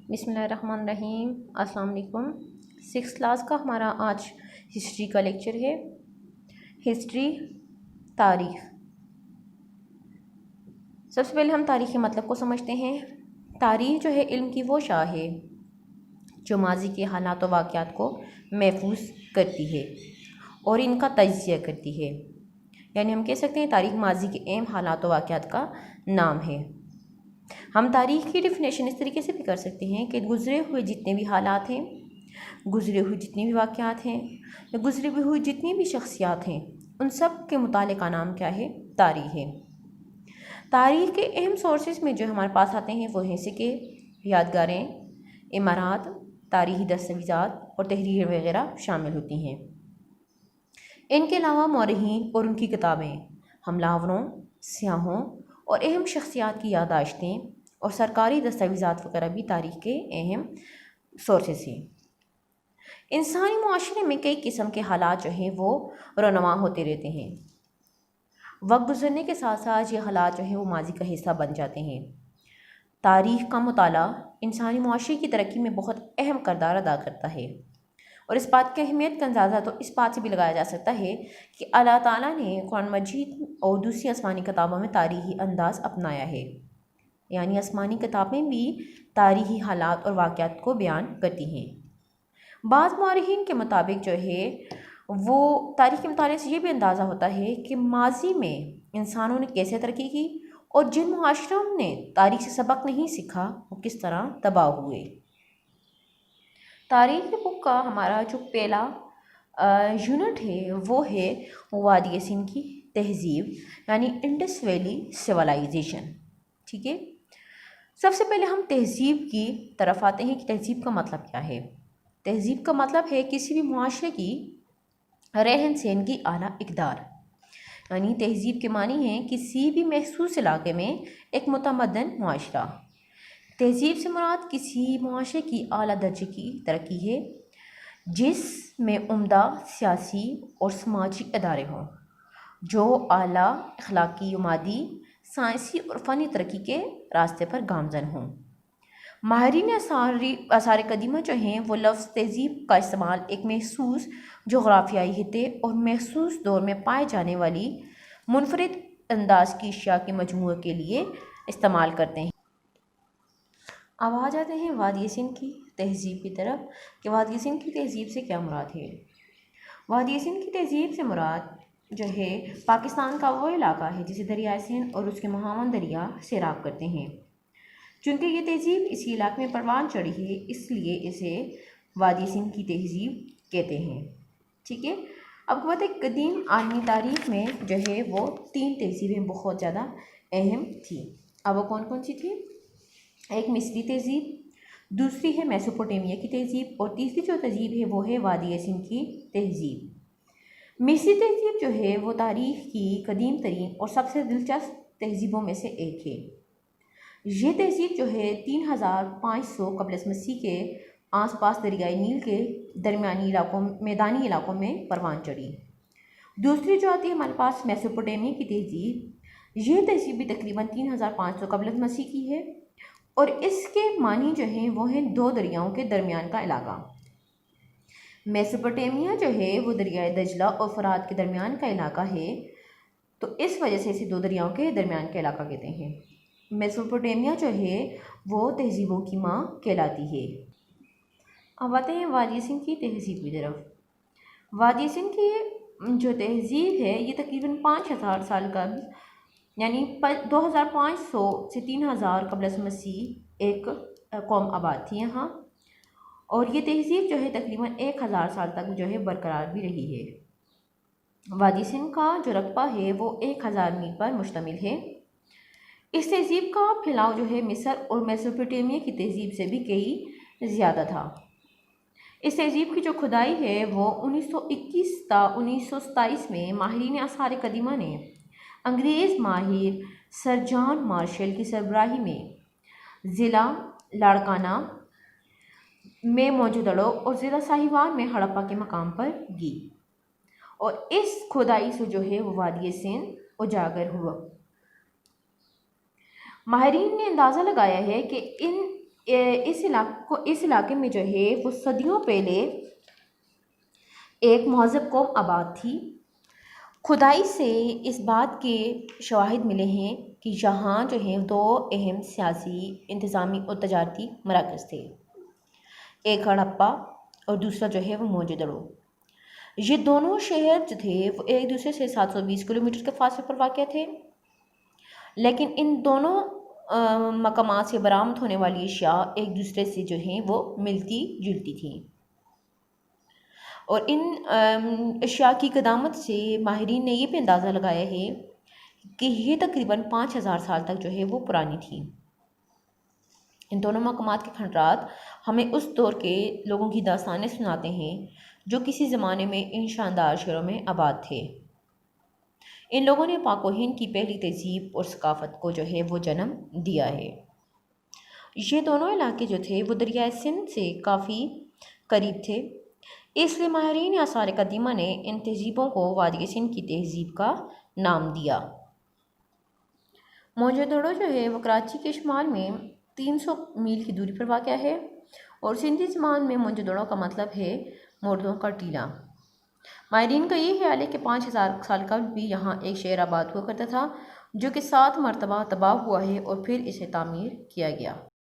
बिस्मिल्लाहिर्रहमानिर्रहीम। अस्सलाम वालेकुम। 6th क्लास का हमारा आज हिस्ट्री का लेक्चर है। हिस्ट्री, तारीख़। सबसे पहले हम तारीख़ के मतलब को समझते हैं। तारीख़ जो है इल्म की वो शाख है जो माजी के हालात व वाक़यात को महफूज करती है और इनका तज्ज़िया करती है। यानी हम कह सकते हैं तारीख़ माजी के अहम हालात व वाक़यात का नाम है। हम तारीख़ की डिफिनेशन इस तरीके से भी कर सकते हैं कि गुज़रे हुए जितने भी हालात हैं, गुज़रे हुए जितने भी वाक़यात हैं या गुज़रे हुए जितनी भी शख्सियात हैं, उन सब के मुताले का नाम क्या है? तारीख़ है। तारीख़ के अहम सोर्सेज में जो हमारे पास आते हैं वो हैं सिक्के, यादगारें, इमारात, तारीख़ी दस्तावेज़ात और तहरीर वगैरह शामिल होती हैं। इनके अलावा मौरख़ीन और उनकी किताबें, हमलावरों, सियाहों और अहम शख्सियात की याददाश्तें और सरकारी दस्तावेज़ात वगैरह भी तारीख़ के अहम सोर्सेस हैं। इंसानी मुआशरे में कई किस्म के हालात जो हैं वो रौनुमा होते रहते हैं। वक्त गुजरने के साथ साथ ये हालात जो हैं वो माजी का हिस्सा बन जाते हैं। तारीख़ का मुताला इंसानी मुआशरे की तरक्की में बहुत अहम किरदार अदा करता है और इस बात की अहमियत का अंदाज़ा तो इस बात से भी लगाया जा सकता है कि अल्लाह ताला ने कुरान मजीद और दूसरी आसमानी किताबों में तारीख़ी अंदाज़ अपनाया है। यानी आसमानी किताबें भी तारीख़ी हालात और वाक़यात को बयान करती हैं। बाज़ मौरख़ीन के मुताबिक जो है वो तारीख़ के मुताले से ये भी अंदाज़ा होता है कि माजी में इंसानों ने कैसे तरक्की की और जिन मुआशरों ने तारीख़ से सबक नहीं सीखा वो किस तरह तबाह हुए। तारीख़ की बुक का हमारा जो पहला यूनिट है वो है वादी सिंध की तहज़ीब यानी इंडस वैली सिविलाइजेशन। ठीक है, सबसे पहले हम तहज़ीब की तरफ आते हैं कि तहज़ीब का मतलब क्या है। तहज़ीब का मतलब है किसी भी मुआशरे की रहन सहन की आला इक़दार। यानी तहज़ीब के मानी है किसी भी महसूस इलाके में एक मुतमद्दन मुआशरा। तहज़ीब से मुराद किसी मुआशरे की आला दर्जे की तरक्की है जिसमें उम्दा सियासी और समाजी इदारे हों जो आला अखलाकी, मादी, साइंसी और फ़नी तरक्की के रास्ते पर गामज़न हों। माहिरीन आसार कदीमा जो हैं वो लफ्ज़ तहज़ीब का इस्तेमाल एक महसूस जोग्राफियाई खित्ते और महसूस दौर में पाए जाने वाली मुनफरिद अंदाज की अशिया के मजमूए के लिए इस्तेमाल करते हैं। अब आ जाते हैं वादी सिंध की तहज़ीब की तरफ कि वादी सिंध की तहज़ीब से क्या मुराद है। वादी सिंध की तहज़ीब से मुराद जो है पाकिस्तान का वो इलाका है जिसे दरियाए सिंध और उसके मुहावन दरिया सैराब करते हैं। चूँकि ये तहज़ीब इसी इलाके में परवान चढ़ी है इसलिए इसे वादी सिंध की तहज़ीब कहते हैं। ठीक है, अब बात है कदीम आलमी तारीख़ में जो है वो 3 तहज़ीबें बहुत ज़्यादा अहम थी। अब वो कौन कौन सी थी? एक मिस्री तहज़ीब, दूसरी है मेसोपोटामिया की तहज़ीब और तीसरी जो तहज़ीब है वो है वादी सिंध की तहज़ीब। मिस्री तहज़ीब जो है वो तारीख़ की कदीम तरीन और सबसे दिलचस्प तहज़ीबों में से एक है। ये तहज़ीब जो है 3500 क़ब्ल मसीह के आसपास दरियाए नील के मैदानी इलाकों में परवान चढ़ी। दूसरी जो आती है हमारे पास मेसोपोटामिया की तहज़ीब। ये तहज़ीब भी तकरीबन 3500 क़ब्ल मसीह की है और इसके मानी जो हैं वो हैं 2 दरियाओं के दरमियान का इलाका। मेसोपोटामिया जो है वो दरियाए दजला और फ़रात के दरमियान का इलाका है, तो इस वजह से इसे 2 दरियाओं के दरमियान का इलाका कहते हैं। मेसोपोटामिया जो है वो तहज़ीबों की माँ कहलाती है। अब आते हैं वादी सिंध की तहज़ीब की तरफ। वादी सिंध की जो तहज़ीब है ये तकरीबन 5000 साल कबल यानी 2500 से 3000 क़ब्ल मसीह एक कौम आबाद थी यहाँ और ये तहज़ीब जो है तकरीबन 1000 साल तक जो है बरकरार भी रही है। वादी सिंध का जो रकबा है वो 1000 मील पर मुश्तमिल है। इस तहज़ीब का फैलाव जो है मिस्र और मेसोपोटामिया की तहज़ीब से भी कई ज़्यादा था। इस तहज़ीब की जो खुदाई है वो 1921 ता 1927 में माहिरीन आसार कदीमा ने अंग्रेज़ माहिर सर जॉन मार्शल की सरबराही में ज़िला लाड़काना में मोहनजोदड़ो और ज़िला साहिवाल में हड़प्पा के मकाम पर की और इस खुदाई से जो है वो वादी सिंध उजागर हुआ। माहिरीन ने अंदाज़ा लगाया है कि इस इलाके में जो है वो सदियों पहले एक महज़ब कौम आबाद थी। खुदाई से इस बात के शवाहिद मिले हैं कि यहाँ जो है दो अहम सियासी, इंतज़ामी और तजारती मराकज़ थे, एक हड़प्पा और दूसरा जो है वो मोहनजोदड़ो। ये दोनों शहर जो थे वो एक दूसरे से 720 किलोमीटर के फासले पर वाक़ थे, लेकिन इन दोनों मकामात से बरामद होने वाली अशिया एक दूसरे से जो हैं वो मिलती जुलती थी, और इन अशिया की क़दामत से माहिरीन ने ये भी अंदाज़ा लगाया है कि ये तकरीबन 5000 साल तक जो है वो पुरानी थी। इन दोनों मकामात के खंडरात हमें उस दौर के लोगों की दास्तानें सुनाते हैं जो किसी ज़माने में इन शानदार शहरों में आबाद थे। इन लोगों ने पाक व हिंद की पहली तहज़ीब और सकाफ़त को जो है वो जन्म दिया है। ये दोनों इलाके जो थे वो दरियाए सिंध से काफ़ी करीब थे, इसलिए माहिरीन आसार कदीमा ने इन तहज़ीबों को वादी सिंध की तहज़ीब का नाम दिया। मोहनजोदड़ो जो है वो कराची के शुमाल में 300 मील की दूरी पर वाक़ है, और सिंधी ज़बान में मोहनजोदड़ो का मतलब है मुर्दों का टीला। माहिरीन का ये ख्याल है कि 5000 साल कबल भी यहाँ एक शहर आबाद हुआ करता था, जो कि 7 मरतबा तबाह हुआ है और फिर इसे तामीर किया गया।